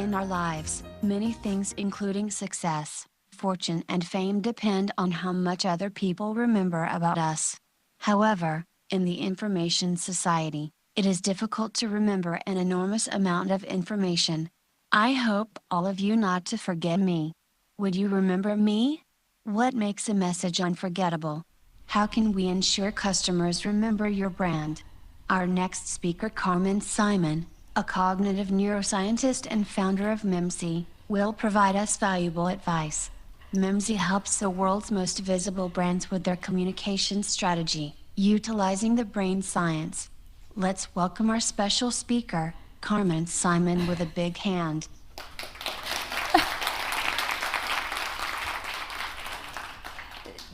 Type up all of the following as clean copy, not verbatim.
In our lives, many things including success, fortune and fame depend on how much other people remember about us. However, in the information society, it is difficult to remember an enormous amount of information. I hope all of you not to forget me. Would you remember me? What makes a message unforgettable? How can we ensure customers remember your brand? Our next speaker, Carmen Simon, a cognitive neuroscientist and founder of Mimsy, will provide us valuable advice. Mimsy helps the world's most visible brands with their communication strategy, utilizing the brain science. Let's welcome our special speaker, Carmen Simon, with a big hand.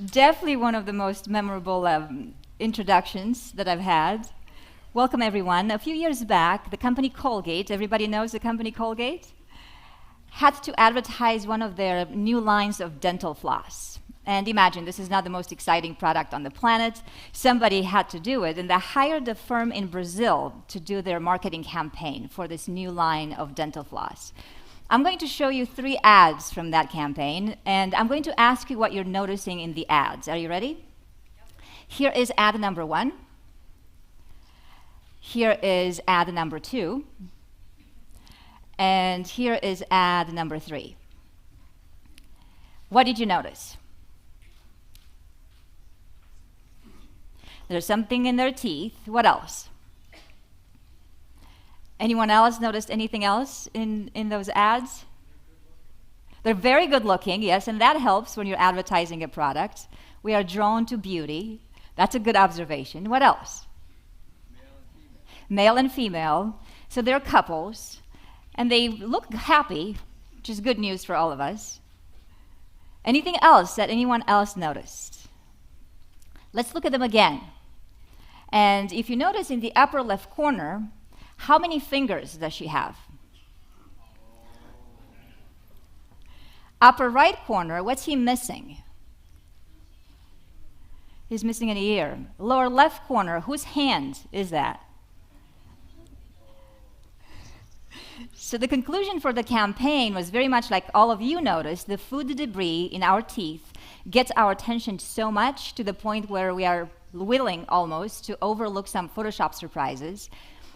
Definitely one of the most memorable introductions that I've had. Welcome, everyone. A few years back, the company Colgate, everybody knows the company Colgate, had to advertise one of their new lines of dental floss. And imagine, this is not the most exciting product on the planet. Somebody had to do it, and they hired a firm in Brazil to do their marketing campaign for this new line of dental floss. I'm going to show you 3 ads from that campaign, and I'm going to ask you what you're noticing in the ads. Are you ready? Here is ad number 1. Here is ad number 2. And here is ad number 3. What did you notice? There's something in their teeth. What else? Anyone else noticed anything else in those ads? They're very good looking, yes, and that helps when you're advertising a product. We are drawn to beauty. That's a good observation. What else? Male and female. So they're couples, and they look happy, which is good news for all of us. Anything else that anyone else noticed? Let's look at them again. And if you notice in the upper left corner, how many fingers does she have? Upper right corner, what's he missing? He's missing an ear. Lower left corner, whose hand is that? So the conclusion for the campaign was very much like all of you noticed. The food debris in our teeth gets our attention so much to the point where we are willing almost to overlook some Photoshop surprises.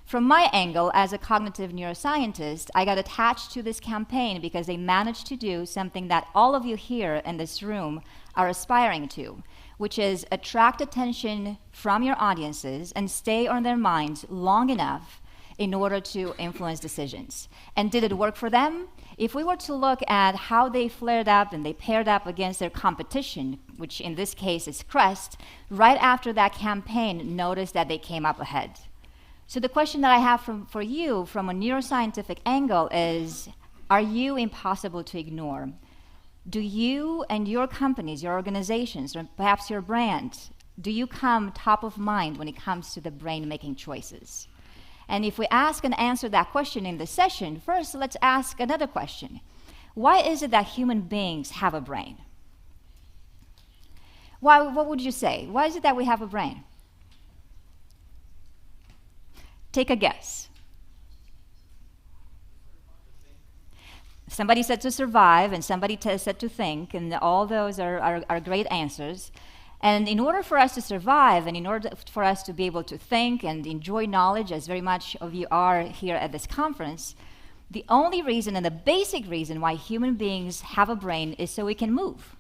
From my angle as a cognitive neuroscientist, I got attached to this campaign because they managed to do something that all of you here in this room are aspiring to, which is attract attention from your audiences and stay on their minds long enough in order to influence decisions. And did it work for them? If we were to look at how they flared up and they paired up against their competition, which in this case is Crest, right after that campaign, notice that they came up ahead. So the question that I have for you from a neuroscientific angle is, are you impossible to ignore? Do you and your companies, your organizations, or perhaps your brand, do you come top of mind when it comes to the brain making choices? And if we ask and answer that question in this session, first let's ask another question. Why is it that human beings have a brain? What would you say? Why is it that we have a brain? Take a guess. Somebody said to survive, and somebody said to think, and all those are great answers. And in order for us to survive, and in order for us to be able to think and enjoy knowledge, as very much of you are here at this conference, the only reason and the basic reason why human beings have a brain is so we can move.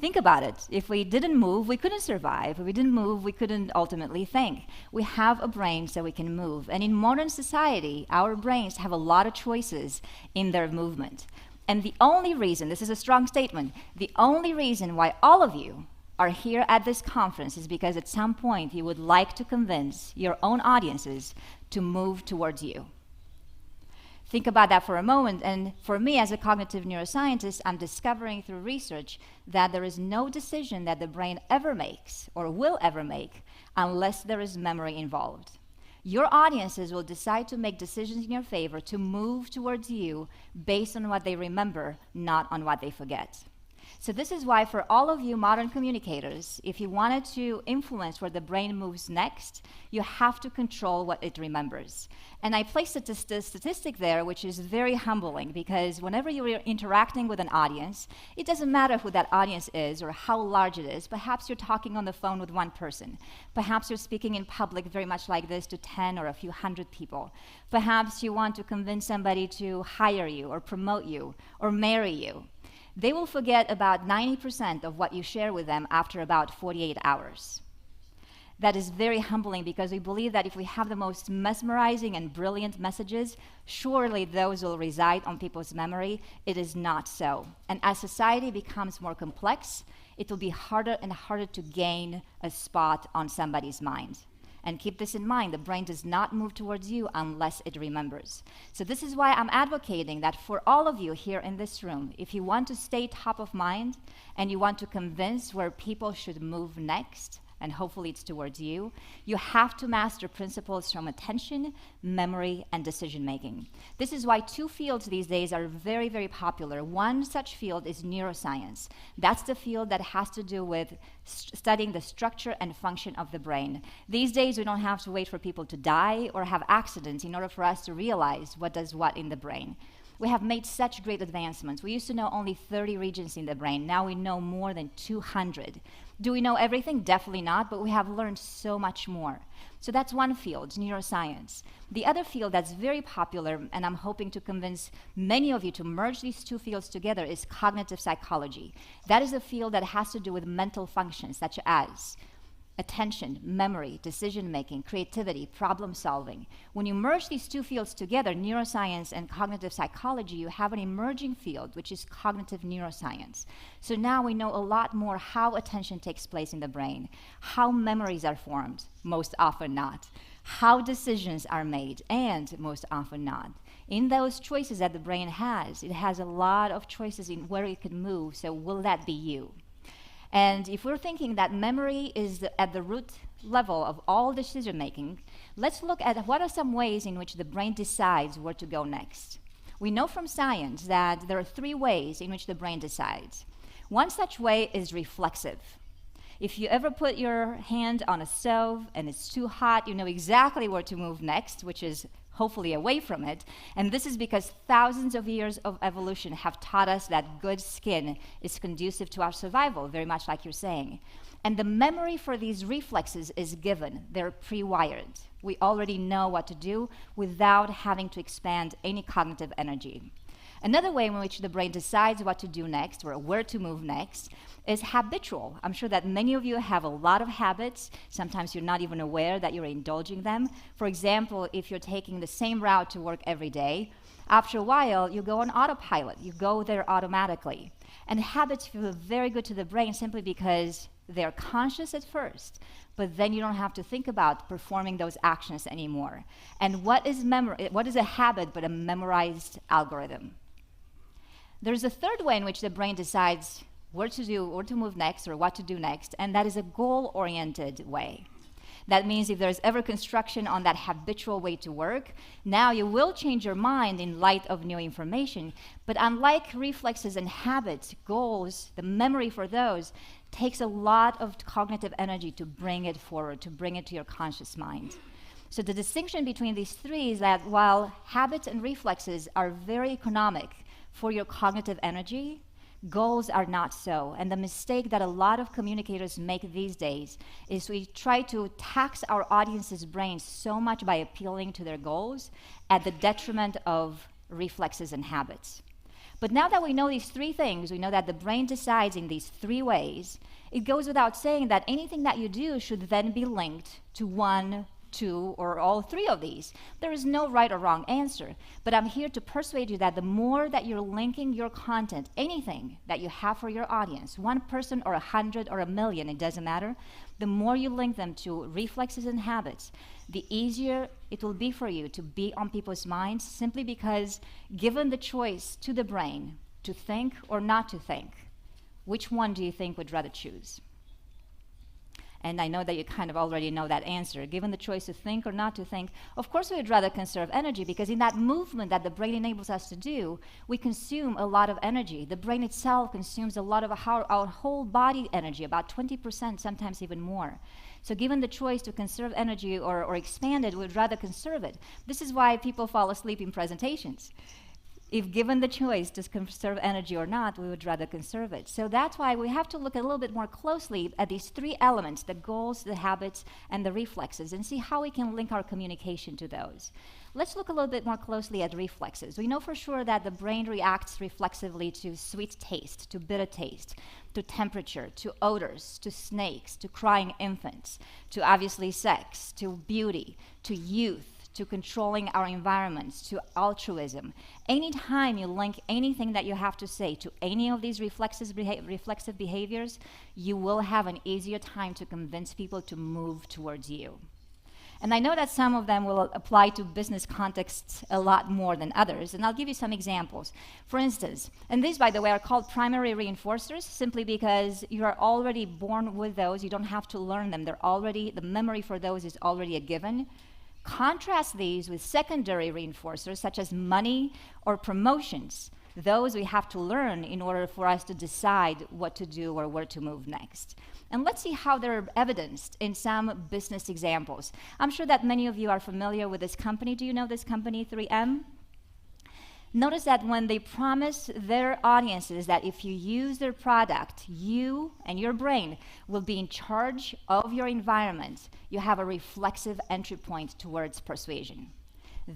Think about it. If we didn't move, we couldn't survive. If we didn't move, we couldn't ultimately think. We have a brain so we can move. And in modern society, our brains have a lot of choices in their movement. And the only reason, this is a strong statement, the only reason why all of you are here at this conference is because at some point you would like to convince your own audiences to move towards you. Think about that for a moment, and for me as a cognitive neuroscientist, I'm discovering through research that there is no decision that the brain ever makes or will ever make unless there is memory involved. Your audiences will decide to make decisions in your favor to move towards you based on what they remember, not on what they forget. So this is why for all of you modern communicators, if you wanted to influence where the brain moves next, you have to control what it remembers. And I placed a statistic there, which is very humbling, because whenever you're interacting with an audience, it doesn't matter who that audience is or how large it is. Perhaps you're talking on the phone with one person. Perhaps you're speaking in public very much like this to 10 or a few hundred people. Perhaps you want to convince somebody to hire you or promote you or marry you. They will forget about 90% of what you share with them after about 48 hours. That is very humbling, because we believe that if we have the most mesmerizing and brilliant messages, surely those will reside on people's memory. It is not so. And as society becomes more complex, it will be harder and harder to gain a spot on somebody's mind. And keep this in mind, the brain does not move towards you unless it remembers. So this is why I'm advocating that for all of you here in this room, if you want to stay top of mind and you want to convince where people should move next, and hopefully it's towards you, you have to master principles from attention, memory, and decision-making. This is why two fields these days are very, very popular. One such field is neuroscience. That's the field that has to do with studying the structure and function of the brain. These days, we don't have to wait for people to die or have accidents in order for us to realize what does what in the brain. We have made such great advancements. We used to know only 30 regions in the brain. Now we know more than 200. Do we know everything? Definitely not, but we have learned so much more. So that's one field, neuroscience. The other field that's very popular, and I'm hoping to convince many of you to merge these two fields together, is cognitive psychology. That is a field that has to do with mental functions such as attention, memory, decision-making, creativity, problem-solving. When you merge these two fields together, neuroscience and cognitive psychology, you have an emerging field, which is cognitive neuroscience. So now we know a lot more how attention takes place in the brain, how memories are formed, most often not, how decisions are made, and most often not. In those choices that the brain has, it has a lot of choices in where it can move, so will that be you? And if we're thinking that memory is at the root level of all decision-making, let's look at what are some ways in which the brain decides where to go next. We know from science that there are 3 ways in which the brain decides. One such way is reflexive. If you ever put your hand on a stove and it's too hot, you know exactly where to move next, which is hopefully away from it. And this is because thousands of years of evolution have taught us that good skin is conducive to our survival, very much like you're saying. And the memory for these reflexes is given. They're pre-wired. We already know what to do without having to expand any cognitive energy. Another way in which the brain decides what to do next, or where to move next, is habitual. I'm sure that many of you have a lot of habits. Sometimes you're not even aware that you're indulging them. For example, if you're taking the same route to work every day, after a while, you go on autopilot. You go there automatically. And habits feel very good to the brain simply because they're conscious at first, but then you don't have to think about performing those actions anymore. And what is a habit but a memorized algorithm? There's a third way in which the brain decides where to move next or what to do next, and that is a goal-oriented way. That means if there's ever construction on that habitual way to work, now you will change your mind in light of new information, but unlike reflexes and habits, goals, the memory for those, takes a lot of cognitive energy to bring it forward, to bring it to your conscious mind. So the distinction between these 3 is that while habits and reflexes are very economic for your cognitive energy, goals are not so. And the mistake that a lot of communicators make these days is we try to tax our audience's brains so much by appealing to their goals at the detriment of reflexes and habits. But now that we know these 3 things, we know that the brain decides in these 3 ways, it goes without saying that anything that you do should then be linked to 1, 2, or all 3 of these. There is no right or wrong answer, but I'm here to persuade you that the more that you're linking your content, anything that you have for your audience, 1 person or 100 or 1,000,000, it doesn't matter, the more you link them to reflexes and habits, the easier it will be for you to be on people's minds, simply because given the choice to the brain to think or not to think, which one do you think would rather choose? And I know that you kind of already know that answer. Given the choice to think or not to think, of course we would rather conserve energy, because in that movement that the brain enables us to do, we consume a lot of energy. The brain itself consumes a lot of our whole body energy, about 20%, sometimes even more. So given the choice to conserve energy or expand it, we would rather conserve it. This is why people fall asleep in presentations. If given the choice to conserve energy or not, we would rather conserve it. So that's why we have to look a little bit more closely at these three elements, the goals, the habits, and the reflexes, and see how we can link our communication to those. Let's look a little bit more closely at reflexes. We know for sure that the brain reacts reflexively to sweet taste, to bitter taste, to temperature, to odors, to snakes, to crying infants, to obviously sex, to beauty, to youth, to controlling our environments, to altruism. Anytime you link anything that you have to say to any of these reflexive behaviors, you will have an easier time to convince people to move towards you. And I know that some of them will apply to business contexts a lot more than others, and I'll give you some examples. For instance, and these, by the way, are called primary reinforcers, simply because you are already born with those. You don't have to learn them. The memory for those is already a given. Contrast these with secondary reinforcers, such as money or promotions. Those we have to learn in order for us to decide what to do or where to move next. And let's see how they're evidenced in some business examples. I'm sure that many of you are familiar with this company. Do you know this company, 3M? Notice that when they promise their audiences that if you use their product, you and your brain will be in charge of your environment, you have a reflexive entry point towards persuasion.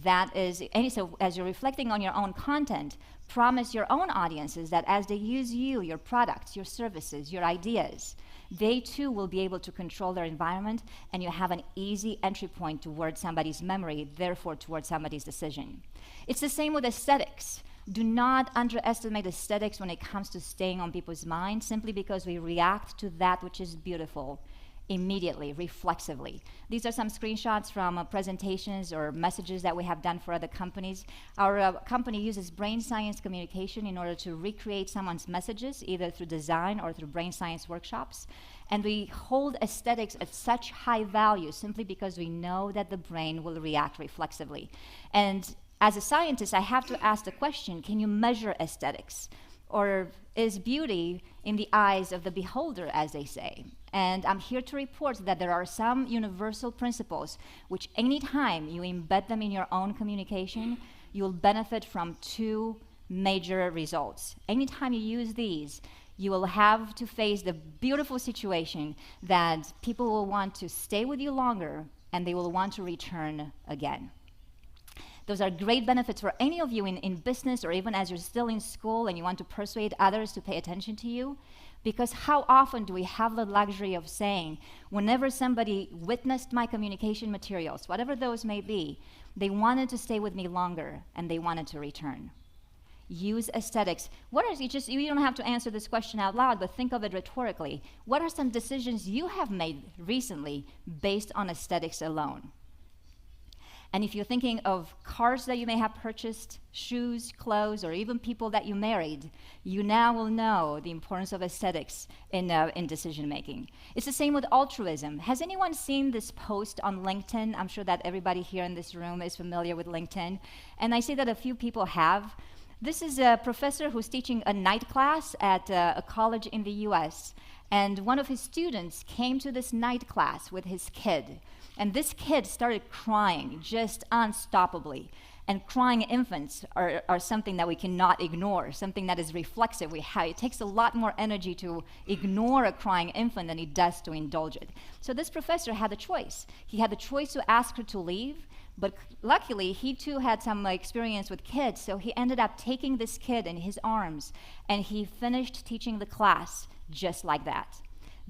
That is, and so as you're reflecting on your own content, promise your own audiences that as they use you, your products, your services, your ideas, they too will be able to control their environment, and you have an easy entry point towards somebody's memory, therefore towards somebody's decision. It's the same with aesthetics. Do not underestimate aesthetics when it comes to staying on people's minds, simply because we react to that which is beautiful immediately, reflexively. These are some screenshots from presentations or messages that we have done for other companies. Our company uses brain science communication in order to recreate someone's messages, either through design or through brain science workshops. And we hold aesthetics at such high value simply because we know that the brain will react reflexively. And as a scientist, I have to ask the question, can you measure aesthetics? Or is beauty in the eyes of the beholder, as they say? And I'm here to report that there are some universal principles which anytime you embed them in your own communication, you'll benefit from two major results. Anytime you use these, you will have to face the beautiful situation that people will want to stay with you longer and they will want to return again. Those are great benefits for any of you in business, or even as you're still in school and you want to persuade others to pay attention to you. Because how often do we have the luxury of saying, whenever somebody witnessed my communication materials, whatever those may be, they wanted to stay with me longer and they wanted to return. Use aesthetics. You don't have to answer this question out loud, but think of it rhetorically. What are some decisions you have made recently based on aesthetics alone? And if you're thinking of cars that you may have purchased, shoes, clothes, or even people that you married, you now will know the importance of aesthetics in decision making. It's the same with altruism. Has anyone seen this post on LinkedIn? I'm sure that everybody here in this room is familiar with LinkedIn. And I see that a few people have. This is a professor who's teaching a night class at a college in the US. And one of his students came to this night class with his kid. And this kid started crying just unstoppably. And crying infants are something that we cannot ignore, something that is reflexive. It takes a lot more energy to ignore a crying infant than it does to indulge it. So this professor had a choice. He had the choice to ask her to leave, but luckily he too had some experience with kids, so he ended up taking this kid in his arms, and he finished teaching the class just like that.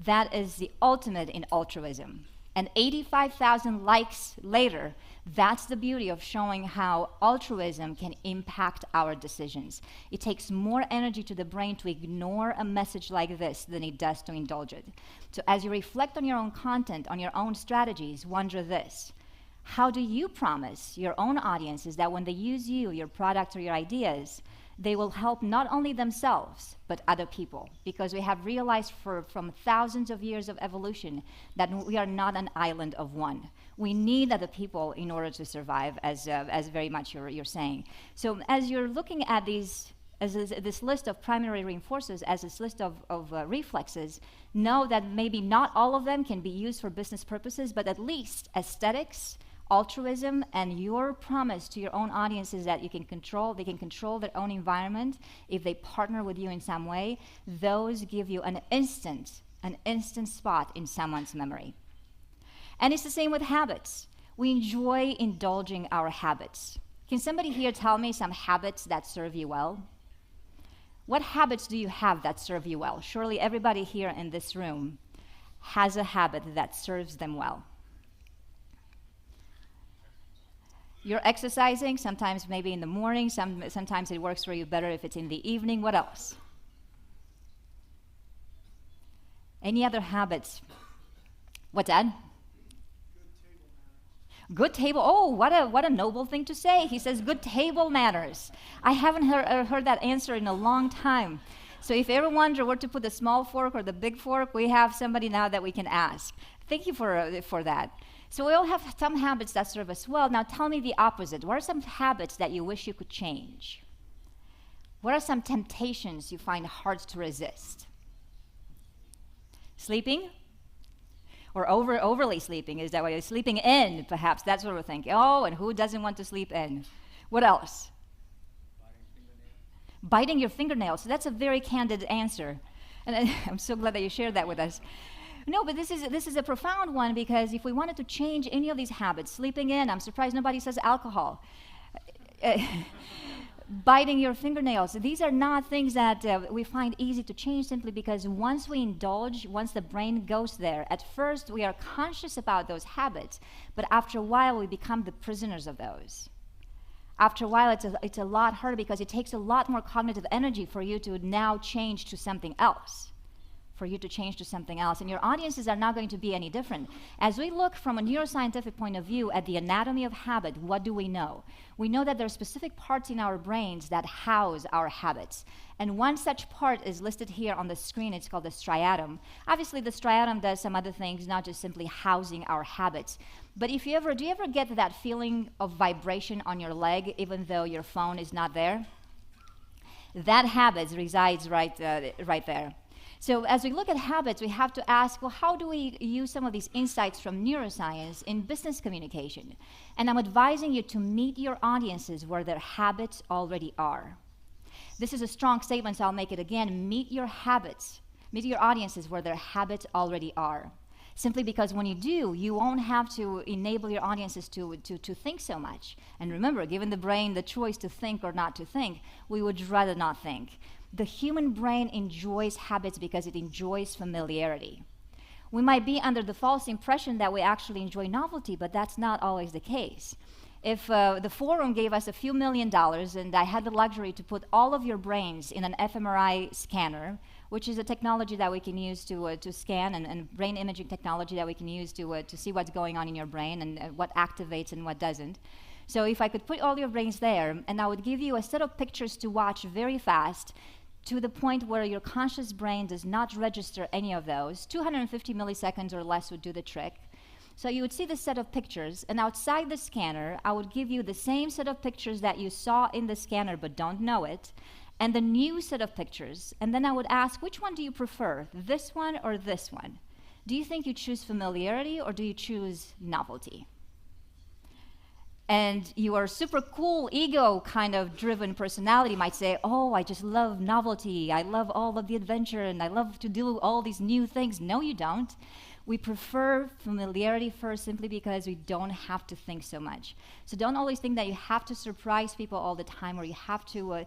That is the ultimate in altruism. And 85,000 likes later, that's the beauty of showing how altruism can impact our decisions. It takes more energy to the brain to ignore a message like this than it does to indulge it. So as you reflect on your own content, on your own strategies, wonder this: how do you promise your own audiences that when they use you, your product, or your ideas, they will help not only themselves, but other people. Because we have realized from thousands of years of evolution that we are not an island of one. We need other people in order to survive, as very much you're saying. So as you're looking at these, as this list of primary reinforcers, as this list of reflexes, know that maybe not all of them can be used for business purposes, but at least aesthetics, altruism, and your promise to your own audiences that they can control their own environment if they partner with you in some way, those give you an instant spot in someone's memory. And it's the same with habits. We enjoy indulging our habits. Can somebody here tell me some habits that serve you well? What habits do you have that serve you well? Surely everybody here in this room has a habit that serves them well. You're exercising, sometimes maybe in the morning, sometimes it works for you better if it's in the evening. What else? Any other habits? What's that? Good table. Oh, what a noble thing to say. He says good table manners. I haven't heard that answer in a long time. So if you ever wonder where to put the small fork or the big fork, we have somebody now that we can ask. Thank you for that. So we all have some habits that serve us well. Now tell me the opposite. What are some habits that you wish you could change? What are some temptations you find hard to resist? Sleeping? Or overly sleeping, is that way? Sleeping in, perhaps. That's what we're thinking. Oh, and who doesn't want to sleep in? What else? Biting your fingernails. So that's a very candid answer. And I'm so glad that you shared that with us. No, but this is a profound one, because if we wanted to change any of these habits, sleeping in, I'm surprised nobody says alcohol. Biting your fingernails, these are not things that we find easy to change, simply because once we indulge, once the brain goes there, at first we are conscious about those habits, but after a while we become the prisoners of those. After a while it's a lot harder, because it takes a lot more cognitive energy for you to now change to something else. And your audiences are not going to be any different. As we look from a neuroscientific point of view at the anatomy of habit, what do we know? We know that there are specific parts in our brains that house our habits. And one such part is listed here on the screen. It's called the striatum. Obviously, the striatum does some other things, not just simply housing our habits. But do you ever get that feeling of vibration on your leg, even though your phone is not there? That habit resides right there. So as we look at habits, we have to ask, well, how do we use some of these insights from neuroscience in business communication? And I'm advising you to meet your audiences where their habits already are. This is a strong statement, so I'll make it again. Meet your audiences where their habits already are. Simply because when you do, you won't have to enable your audiences to think so much. And remember, given the brain the choice to think or not to think, we would rather not think. The human brain enjoys habits because it enjoys familiarity. We might be under the false impression that we actually enjoy novelty, but that's not always the case. If the forum gave us a few $1 million and I had the luxury to put all of your brains in an fMRI scanner, which is a technology that we can use to scan, and brain imaging technology that we can use to see what's going on in your brain and what activates and what doesn't. So if I could put all your brains there, and I would give you a set of pictures to watch very fast, to the point where your conscious brain does not register any of those, 250 milliseconds or less would do the trick. So you would see this set of pictures, and outside the scanner, I would give you the same set of pictures that you saw in the scanner but don't know it, and the new set of pictures, and then I would ask, which one do you prefer, this one or this one? Do you think you choose familiarity or do you choose novelty? And your super cool, ego kind of driven personality might say, oh, I just love novelty. I love all of the adventure, and I love to do all these new things. No, you don't. We prefer familiarity first, simply because we don't have to think so much. So don't always think that you have to surprise people all the time, or you have to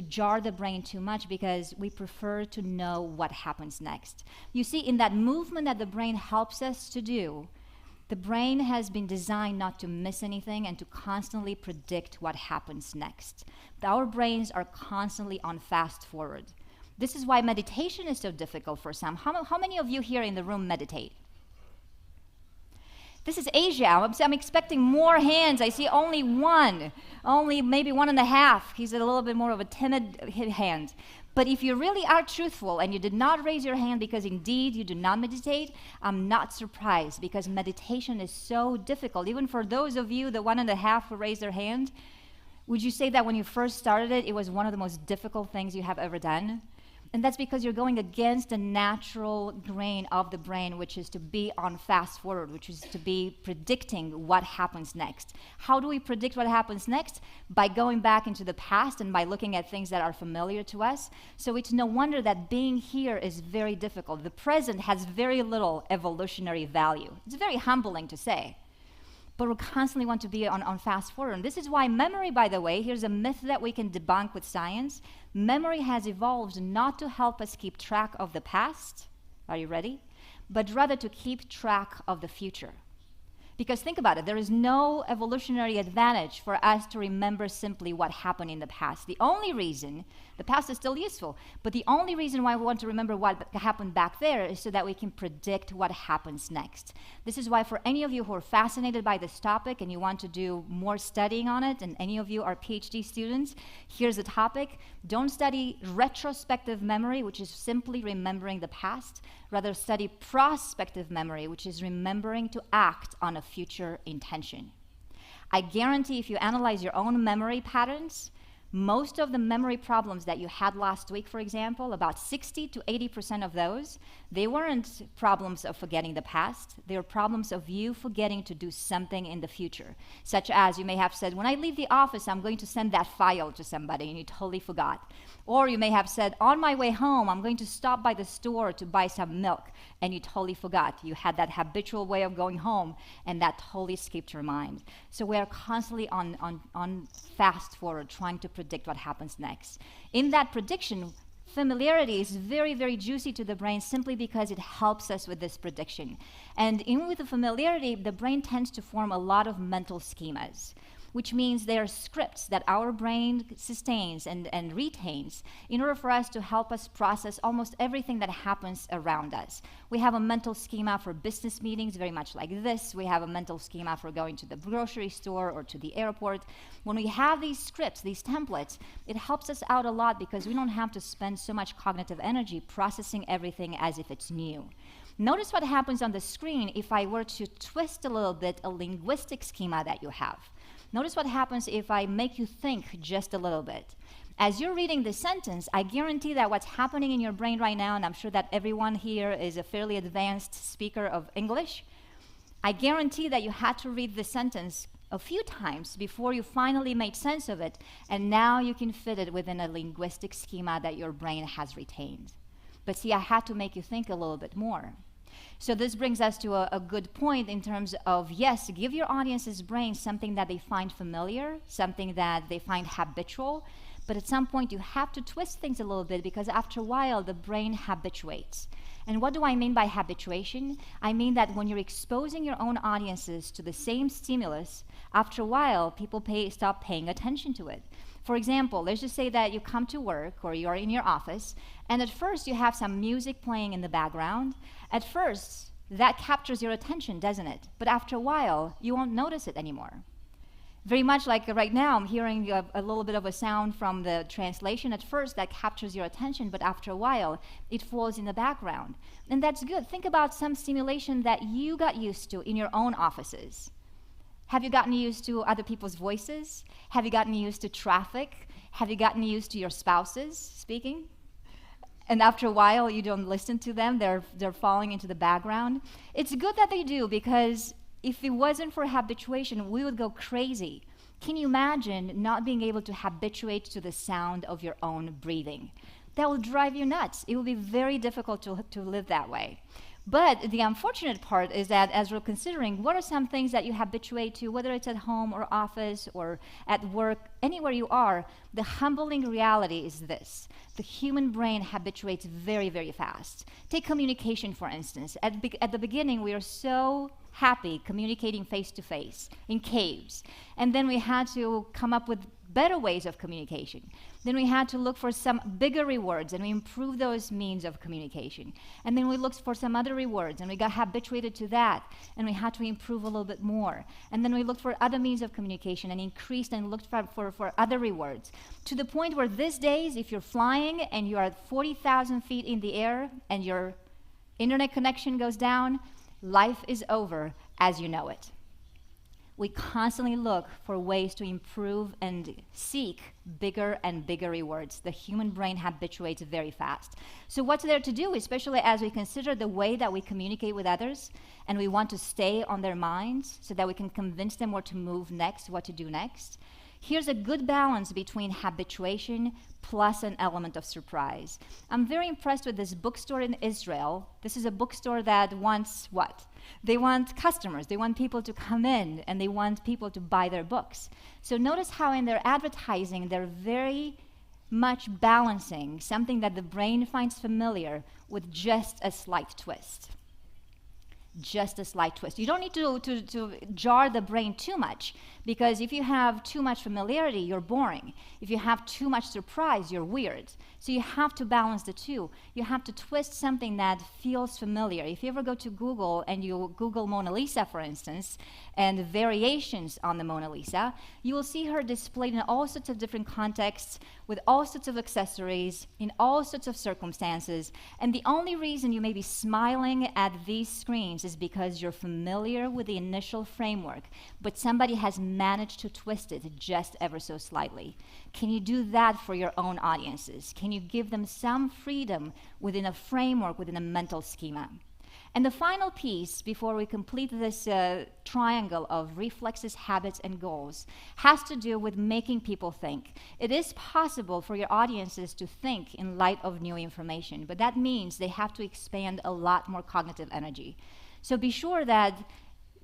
jar the brain too much, because we prefer to know what happens next. You see, in that movement that the brain helps us to do, the brain has been designed not to miss anything and to constantly predict what happens next. Our brains are constantly on fast forward. This is why meditation is so difficult for some. How many of you here in the room meditate? This is Asia. I'm expecting more hands. I see only one, only maybe 1.5. He's a little bit more of a timid hand. But if you really are truthful and you did not raise your hand because indeed you do not meditate, I'm not surprised, because meditation is so difficult. Even for those of you, the 1.5 who raised their hand, would you say that when you first started it, it was one of the most difficult things you have ever done? And that's because you're going against the natural grain of the brain, which is to be on fast forward, which is to be predicting what happens next. How do we predict what happens next? By going back into the past and by looking at things that are familiar to us. So it's no wonder that being here is very difficult. The present has very little evolutionary value. It's very humbling to say. But we constantly want to be on fast forward. And this is why memory, by the way, here's a myth that we can debunk with science. Memory has evolved not to help us keep track of the past, are you ready? But rather to keep track of the future. Because think about it, there is no evolutionary advantage for us to remember simply what happened in the past. The only reason, the past is still useful, but the only reason why we want to remember what happened back there is so that we can predict what happens next. This is why for any of you who are fascinated by this topic and you want to do more studying on it, and any of you are PhD students, here's a topic. Don't study retrospective memory, which is simply remembering the past. Rather study prospective memory, which is remembering to act on a future intention. I guarantee if you analyze your own memory patterns, most of the memory problems that you had last week, for example, about 60 to 80% of those, they weren't problems of forgetting the past. They were problems of you forgetting to do something in the future, such as you may have said, when I leave the office, I'm going to send that file to somebody, and you totally forgot. Or you may have said, on my way home, I'm going to stop by the store to buy some milk, and you totally forgot. You had that habitual way of going home, and that totally skipped your mind. So we are constantly on fast forward, trying to predict what happens next. In that prediction, familiarity is very, very juicy to the brain simply because it helps us with this prediction. And in with the familiarity, the brain tends to form a lot of mental schemas, which means they are scripts that our brain sustains and retains in order for us to help us process almost everything that happens around us. We have a mental schema for business meetings, very much like this. We have a mental schema for going to the grocery store or to the airport. When we have these scripts, these templates, it helps us out a lot because we don't have to spend so much cognitive energy processing everything as if it's new. Notice what happens on the screen if I were to twist a little bit a linguistic schema that you have. Notice what happens if I make you think just a little bit. As you're reading this sentence, I guarantee that what's happening in your brain right now, and I'm sure that everyone here is a fairly advanced speaker of English, I guarantee that you had to read this sentence a few times before you finally made sense of it, and now you can fit it within a linguistic schema that your brain has retained. But see, I had to make you think a little bit more. So this brings us to a good point in terms of, yes, give your audience's brain something that they find familiar, something that they find habitual, but at some point you have to twist things a little bit because after a while the brain habituates. And what do I mean by habituation? I mean that when you're exposing your own audiences to the same stimulus, after a while people stop paying attention to it. For example, let's just say that you come to work or you're in your office, and at first you have some music playing in the background. At first, that captures your attention, doesn't it? But after a while, you won't notice it anymore. Very much like right now, I'm hearing a little bit of a sound from the translation. At first, that captures your attention, but after a while, it falls in the background. And that's good. Think about some stimulation that you got used to in your own offices. Have you gotten used to other people's voices? Have you gotten used to traffic? Have you gotten used to your spouses speaking? And after a while, you don't listen to them. They're falling into the background. It's good that they do, because if it wasn't for habituation, we would go crazy. Can you imagine not being able to habituate to the sound of your own breathing? That will drive you nuts. It will be very difficult to live that way. But the unfortunate part is that as we're considering what are some things that you habituate to, whether it's at home or office or at work, anywhere you are, the humbling reality is this. The human brain habituates very, very fast. Take communication, for instance. At the beginning, we are so happy communicating face-to-face in caves. And then we had to come up with better ways of communication. Then we had to look for some bigger rewards, and we improved those means of communication. And then we looked for some other rewards, and we got habituated to that, and we had to improve a little bit more. And then we looked for other means of communication and increased and looked for other rewards, to the point where these days, if you're flying and you're at 40,000 feet in the air and your internet connection goes down, life is over as you know it. We constantly look for ways to improve and seek bigger and bigger rewards. The human brain habituates very fast. So what's there to do, especially as we consider the way that we communicate with others, and we want to stay on their minds so that we can convince them where to move next, what to do next? Here's a good balance between habituation plus an element of surprise. I'm very impressed with this bookstore in Israel. This is a bookstore that wants what? They want customers, they want people to come in, and they want people to buy their books. So notice how in their advertising, they're very much balancing something that the brain finds familiar with just a slight twist. Just a slight twist. You don't need to jar the brain too much, because if you have too much familiarity, you're boring. If you have too much surprise, you're weird. So you have to balance the two. You have to twist something that feels familiar. If you ever go to Google and you Google Mona Lisa, for instance, and variations on the Mona Lisa, you will see her displayed in all sorts of different contexts, with all sorts of accessories, in all sorts of circumstances. And the only reason you may be smiling at these screens is because you're familiar with the initial framework, but somebody has managed to twist it just ever so slightly. Can you do that for your own audiences? Can you give them some freedom within a framework, within a mental schema? And the final piece, before we complete this triangle of reflexes, habits, and goals, has to do with making people think. It is possible for your audiences to think in light of new information, but that means they have to expand a lot more cognitive energy. So be sure that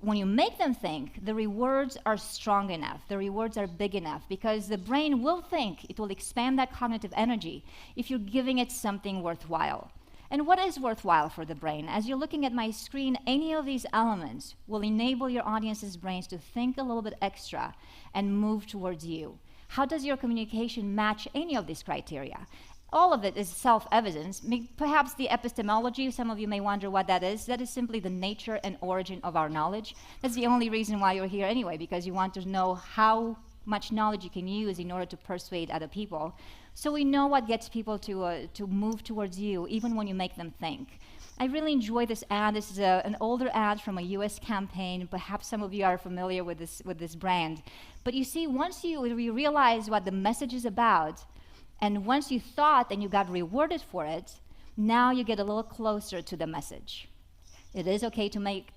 when you make them think, the rewards are strong enough, the rewards are big enough, because the brain will think, it will expand that cognitive energy if you're giving it something worthwhile. And what is worthwhile for the brain? As you're looking at my screen, any of these elements will enable your audience's brains to think a little bit extra and move towards you. How does your communication match any of these criteria? All of it is self-evidence. Perhaps the epistemology, some of you may wonder what that is. That is simply the nature and origin of our knowledge. That's the only reason why you're here anyway, because you want to know how much knowledge you can use in order to persuade other people. So we know what gets people to move towards you, even when you make them think. I really enjoy this ad. This is an older ad from a US campaign. Perhaps some of you are familiar with this brand. But you see, once you realize what the message is about, and once you thought and you got rewarded for it, now you get a little closer to the message. It is okay to make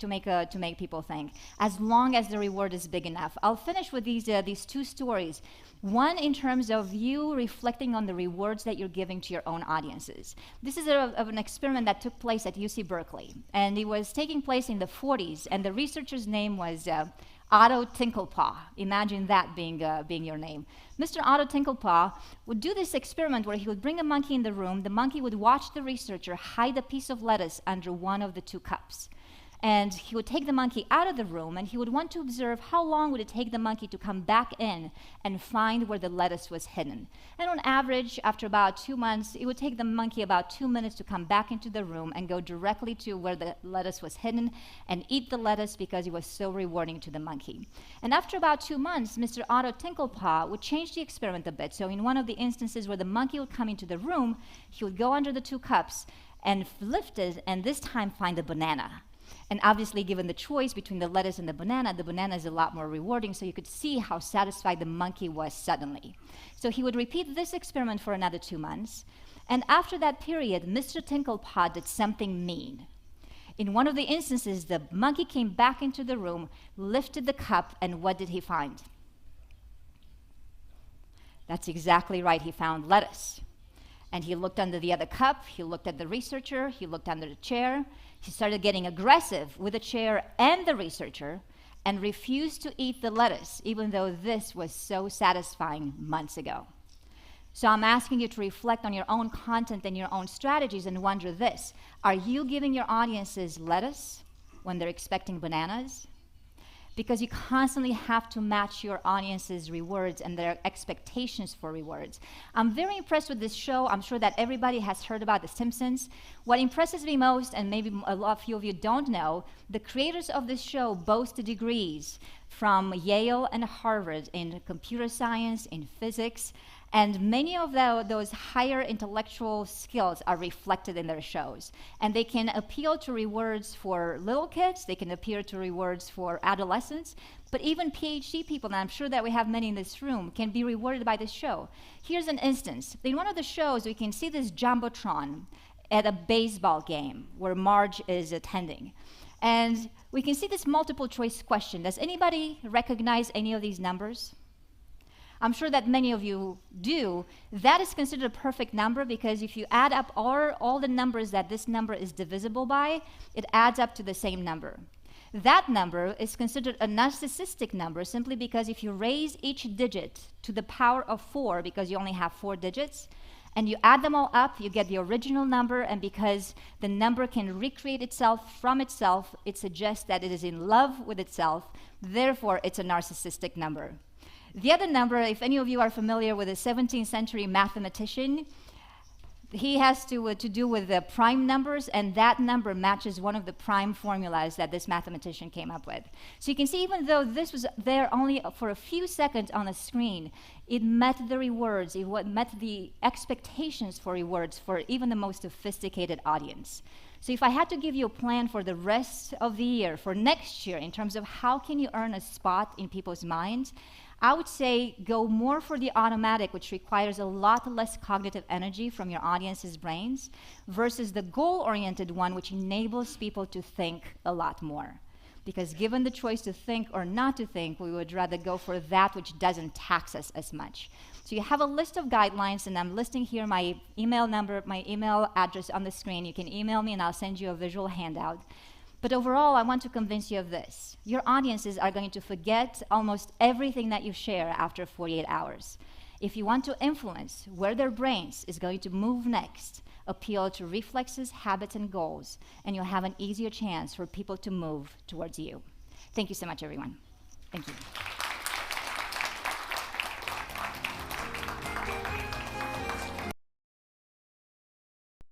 people think, as long as the reward is big enough. I'll finish with these two stories. One in terms of you reflecting on the rewards that you're giving to your own audiences. This is of an experiment that took place at UC Berkeley, and it was taking place in the 40s, and the researcher's name was Otto Tinklepaw. Imagine that being your name. Mr. Otto Tinklepaw would do this experiment where he would bring a monkey in the room. The monkey would watch the researcher hide a piece of lettuce under one of the two cups. And he would take the monkey out of the room, and he would want to observe how long would it take the monkey to come back in and find where the lettuce was hidden. And on average, after about 2 months, it would take the monkey about 2 minutes to come back into the room and go directly to where the lettuce was hidden and eat the lettuce because it was so rewarding to the monkey. And after about 2 months, Mr. Otto Tinklepaw would change the experiment a bit. So in one of the instances where the monkey would come into the room, he would go under the two cups and lift it, and this time find a banana. And obviously, given the choice between the lettuce and the banana is a lot more rewarding, so you could see how satisfied the monkey was suddenly. So he would repeat this experiment for another 2 months, and after that period, Mr. Tinklepaw did something mean. In one of the instances, the monkey came back into the room, lifted the cup, and what did he find? That's exactly right, he found lettuce. And he looked under the other cup, he looked at the researcher, he looked under the chair. He started getting aggressive with the chair and the researcher and refused to eat the lettuce, even though this was so satisfying months ago. So I'm asking you to reflect on your own content and your own strategies and wonder this: are you giving your audiences lettuce when they're expecting bananas? because you constantly have to match your audience's rewards and their expectations for rewards. I'm very impressed with this show. I'm sure that everybody has heard about The Simpsons. What impresses me most, and maybe a few of you don't know, the creators of this show boast degrees from Yale and Harvard in computer science, in physics, and many of those higher intellectual skills are reflected in their shows. And they can appeal to rewards for little kids, they can appeal to rewards for adolescents, but even PhD people, and I'm sure that we have many in this room, can be rewarded by this show. Here's an instance. In one of the shows, we can see this Jumbotron at a baseball game where Marge is attending. And we can see this multiple choice question. Does anybody recognize any of these numbers? I'm sure that many of you do. That is considered a perfect number because if you add up all the numbers that this number is divisible by, it adds up to the same number. That number is considered a narcissistic number simply because if you raise each digit to the power of 4, because you only have 4 digits, and you add them all up, you get the original number, and because the number can recreate itself from itself, it suggests that it is in love with itself, therefore it's a narcissistic number. The other number, if any of you are familiar with a 17th century mathematician, he has to do with the prime numbers, and that number matches one of the prime formulas that this mathematician came up with. So you can see, even though this was there only for a few seconds on the screen, it met the rewards, it met the expectations for rewards for even the most sophisticated audience. So if I had to give you a plan for the rest of the year, for next year, in terms of how can you earn a spot in people's minds, I would say go more for the automatic, which requires a lot less cognitive energy from your audience's brains, versus the goal-oriented one, which enables people to think a lot more. Because given the choice to think or not to think, we would rather go for that which doesn't tax us as much. So you have a list of guidelines, and I'm listing here my email number, my email address on the screen. You can email me and I'll send you a visual handout. But overall, I want to convince you of this. Your audiences are going to forget almost everything that you share after 48 hours. If you want to influence where their brains is going to move next, appeal to reflexes, habits, and goals, and you'll have an easier chance for people to move towards you. Thank you so much, everyone. Thank you.